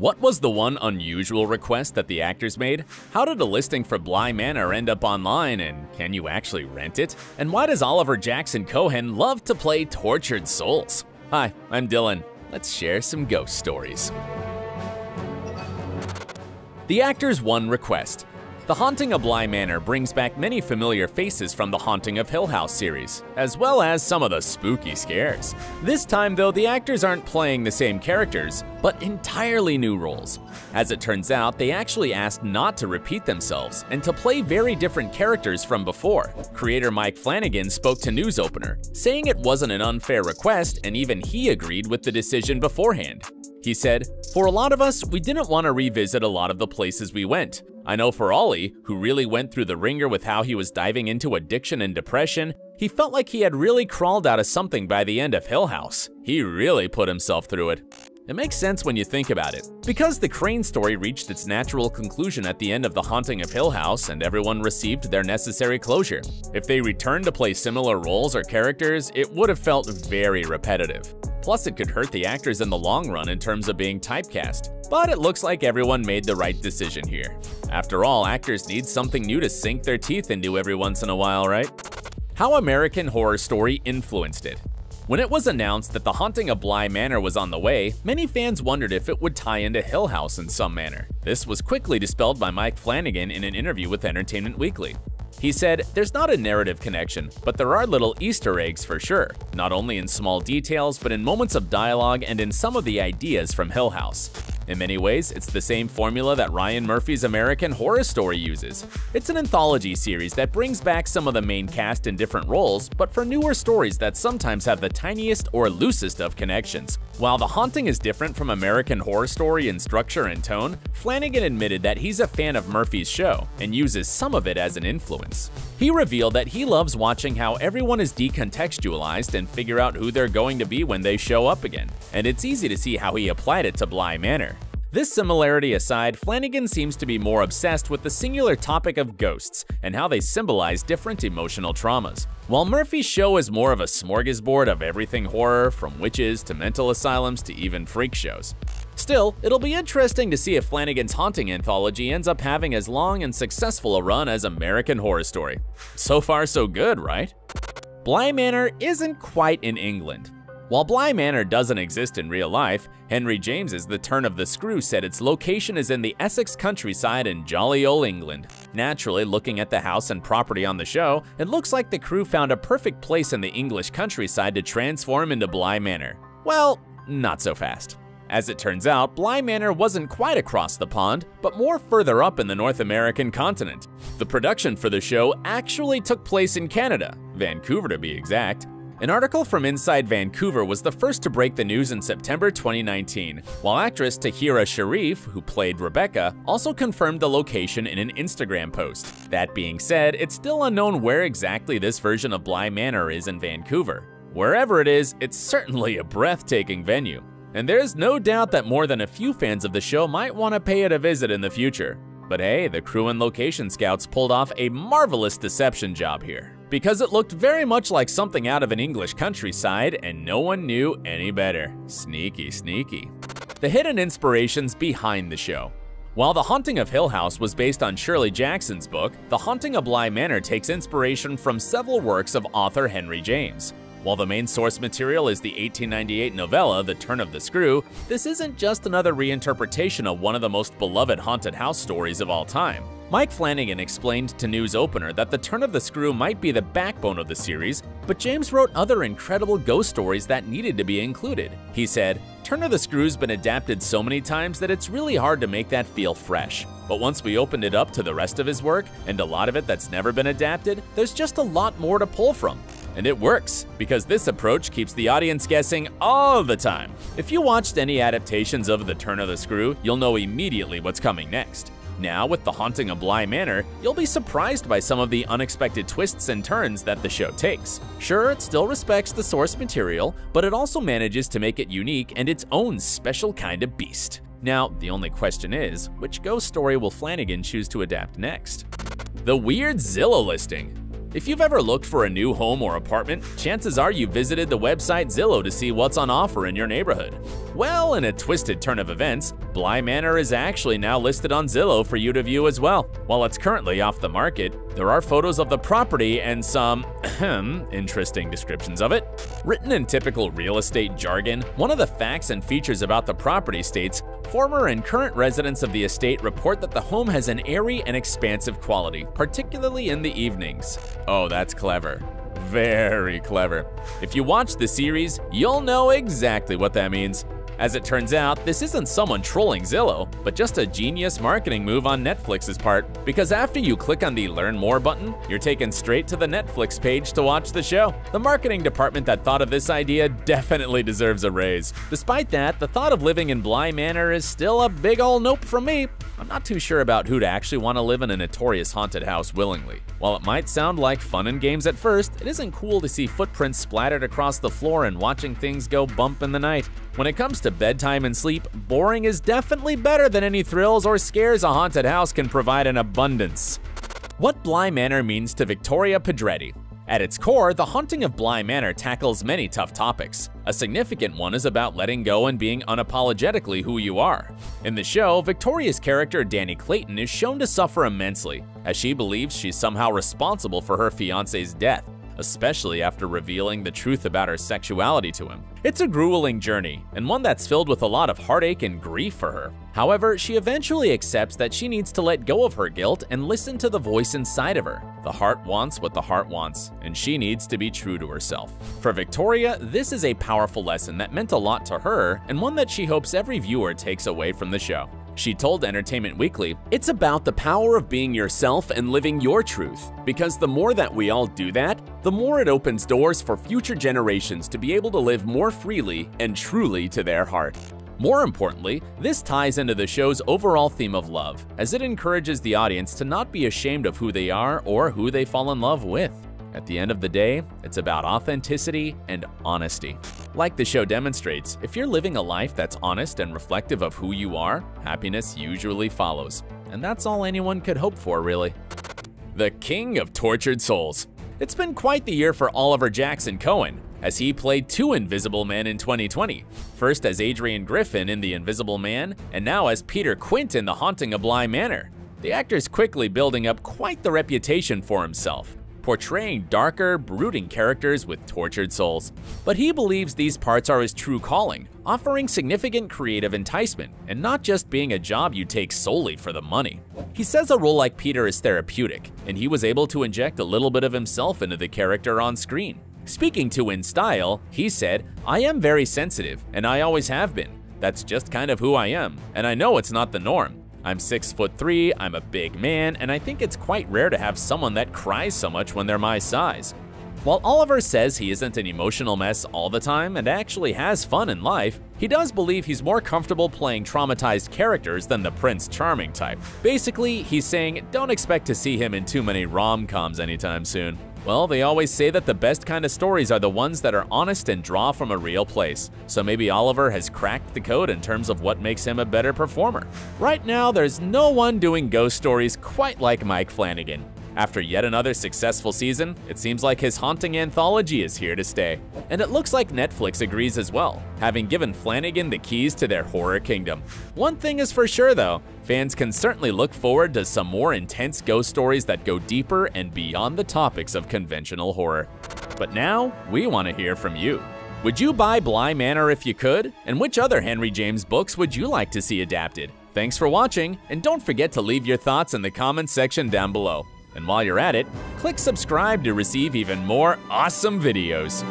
What was the one unusual request that the actors made? How did a listing for Bly Manor end up online, and can you actually rent it? And why does Oliver Jackson-Cohen love to play tortured souls? Hi, I'm Dylan. Let's share some ghost stories. The actors' one request. The Haunting of Bly Manor brings back many familiar faces from the Haunting of Hill House series, as well as some of the spooky scares. This time though, the actors aren't playing the same characters, but entirely new roles. As it turns out, they actually asked not to repeat themselves and to play very different characters from before. Creator Mike Flanagan spoke to News Opener, saying it wasn't an unfair request and even he agreed with the decision beforehand. He said, "For a lot of us, we didn't want to revisit a lot of the places we went. I know for Ollie, who really went through the ringer with how he was diving into addiction and depression, he felt like he had really crawled out of something by the end of Hill House. He really put himself through it." It makes sense when you think about it. Because the Crane story reached its natural conclusion at the end of The Haunting of Hill House and everyone received their necessary closure. If they returned to play similar roles or characters, it would have felt very repetitive. Plus, it could hurt the actors in the long run in terms of being typecast. But it looks like everyone made the right decision here. After all, actors need something new to sink their teeth into every once in a while, right? How American Horror Story influenced it. When it was announced that The Haunting of Bly Manor was on the way, many fans wondered if it would tie into Hill House in some manner. This was quickly dispelled by Mike Flanagan in an interview with Entertainment Weekly. He said, "There's not a narrative connection, but there are little Easter eggs for sure, not only in small details, but in moments of dialogue and in some of the ideas from Hill House. In many ways, it's the same formula that Ryan Murphy's American Horror Story uses. It's an anthology series that brings back some of the main cast in different roles, but for newer stories that sometimes have the tiniest or loosest of connections." While The Haunting is different from American Horror Story in structure and tone, Flanagan admitted that he's a fan of Murphy's show and uses some of it as an influence. He revealed that he loves watching how everyone is decontextualized and figure out who they're going to be when they show up again, and it's easy to see how he applied it to Bly Manor. This similarity aside, Flanagan seems to be more obsessed with the singular topic of ghosts and how they symbolize different emotional traumas. While Murphy's show is more of a smorgasbord of everything horror, from witches to mental asylums to even freak shows. Still, it'll be interesting to see if Flanagan's Haunting anthology ends up having as long and successful a run as American Horror Story. So far so good, right? Bly Manor isn't quite in England. While Bly Manor doesn't exist in real life, Henry James's The Turn of the Screw said its location is in the Essex countryside in jolly old England. Naturally, looking at the house and property on the show, it looks like the crew found a perfect place in the English countryside to transform into Bly Manor. Well, not so fast. As it turns out, Bly Manor wasn't quite across the pond, but more further up in the North American continent. The production for the show actually took place in Canada, Vancouver to be exact. An article from Inside Vancouver was the first to break the news in September 2019, while actress Tahira Sharif, who played Rebecca, also confirmed the location in an Instagram post. That being said, it's still unknown where exactly this version of Bly Manor is in Vancouver. Wherever it is, it's certainly a breathtaking venue. And there's no doubt that more than a few fans of the show might want to pay it a visit in the future. But hey, the crew and location scouts pulled off a marvelous deception job here, because it looked very much like something out of an English countryside and no one knew any better. Sneaky, sneaky. The hidden inspirations behind the show. While The Haunting of Hill House was based on Shirley Jackson's book, The Haunting of Bly Manor takes inspiration from several works of author Henry James. While the main source material is the 1898 novella The Turn of the Screw, this isn't just another reinterpretation of one of the most beloved haunted house stories of all time. Mike Flanagan explained to News Opener that The Turn of the Screw might be the backbone of the series, but James wrote other incredible ghost stories that needed to be included. He said, "Turn of the Screw's been adapted so many times that it's really hard to make that feel fresh. But once we opened it up to the rest of his work, and a lot of it that's never been adapted, there's just a lot more to pull from." And it works, because this approach keeps the audience guessing all the time. If you watched any adaptations of The Turn of the Screw, you'll know immediately what's coming next. Now, with The Haunting of Bly Manor, you'll be surprised by some of the unexpected twists and turns that the show takes. Sure, it still respects the source material, but it also manages to make it unique and its own special kind of beast. Now, the only question is, which ghost story will Flanagan choose to adapt next? The Weirdzilla Listing. If you've ever looked for a new home or apartment, chances are you visited the website Zillow to see what's on offer in your neighborhood. Well, in a twisted turn of events, Bly Manor is actually now listed on Zillow for you to view as well. While it's currently off the market, there are photos of the property and some interesting descriptions of it. Written in typical real estate jargon, one of the facts and features about the property states, former and current residents of the estate report that the home has an airy and expansive quality, particularly in the evenings. Oh, that's clever. Very clever. If you watch the series, you'll know exactly what that means. As it turns out, this isn't someone trolling Zillow, but just a genius marketing move on Netflix's part, because after you click on the Learn More button, you're taken straight to the Netflix page to watch the show. The marketing department that thought of this idea definitely deserves a raise. Despite that, the thought of living in Bly Manor is still a big ol' nope from me. I'm not too sure about who'd actually want to live in a notorious haunted house willingly. While it might sound like fun and games at first, it isn't cool to see footprints splattered across the floor and watching things go bump in the night. When it comes to bedtime and sleep, boring is definitely better than any thrills or scares a haunted house can provide in abundance. What Bly Manor means to Victoria Pedretti. At its core, The Haunting of Bly Manor tackles many tough topics. A significant one is about letting go and being unapologetically who you are. In the show, Victoria's character Danny Clayton is shown to suffer immensely, as she believes she's somehow responsible for her fiancé's death, especially after revealing the truth about her sexuality to him. It's a grueling journey, and one that's filled with a lot of heartache and grief for her. However, she eventually accepts that she needs to let go of her guilt and listen to the voice inside of her. The heart wants what the heart wants, and she needs to be true to herself. For Victoria, this is a powerful lesson that meant a lot to her, and one that she hopes every viewer takes away from the show. She told Entertainment Weekly, "It's about the power of being yourself and living your truth, because the more that we all do that, the more it opens doors for future generations to be able to live more freely and truly to their heart." More importantly, this ties into the show's overall theme of love, as it encourages the audience to not be ashamed of who they are or who they fall in love with. At the end of the day, it's about authenticity and honesty. Like the show demonstrates, if you're living a life that's honest and reflective of who you are, happiness usually follows. And that's all anyone could hope for, really. The King of Tortured Souls. It's been quite the year for Oliver Jackson-Cohen, as he played two Invisible Men in 2020, first as Adrian Griffin in The Invisible Man, and now as Peter Quint in The Haunting of Bly Manor. The actor's quickly building up quite the reputation for himself, portraying darker, brooding characters with tortured souls. But he believes these parts are his true calling, offering significant creative enticement, and not just being a job you take solely for the money. He says a role like Peter is therapeutic, and he was able to inject a little bit of himself into the character on screen. Speaking to In Style, he said, "I am very sensitive, and I always have been. That's just kind of who I am, and I know it's not the norm. I'm 6'3", I'm a big man, and I think it's quite rare to have someone that cries so much when they're my size." While Oliver says he isn't an emotional mess all the time and actually has fun in life, he does believe he's more comfortable playing traumatized characters than the Prince Charming type. Basically, he's saying don't expect to see him in too many rom-coms anytime soon. Well, they always say that the best kind of stories are the ones that are honest and draw from a real place. So maybe Oliver has cracked the code in terms of what makes him a better performer. Right now, there's no one doing ghost stories quite like Mike Flanagan. After yet another successful season, it seems like his haunting anthology is here to stay. And it looks like Netflix agrees as well, having given Flanagan the keys to their horror kingdom. One thing is for sure though, fans can certainly look forward to some more intense ghost stories that go deeper and beyond the topics of conventional horror. But now, we want to hear from you. Would you buy Bly Manor if you could? And which other Henry James books would you like to see adapted? Thanks for watching, and don't forget to leave your thoughts in the comments section down below. And while you're at it, click subscribe to receive even more awesome videos.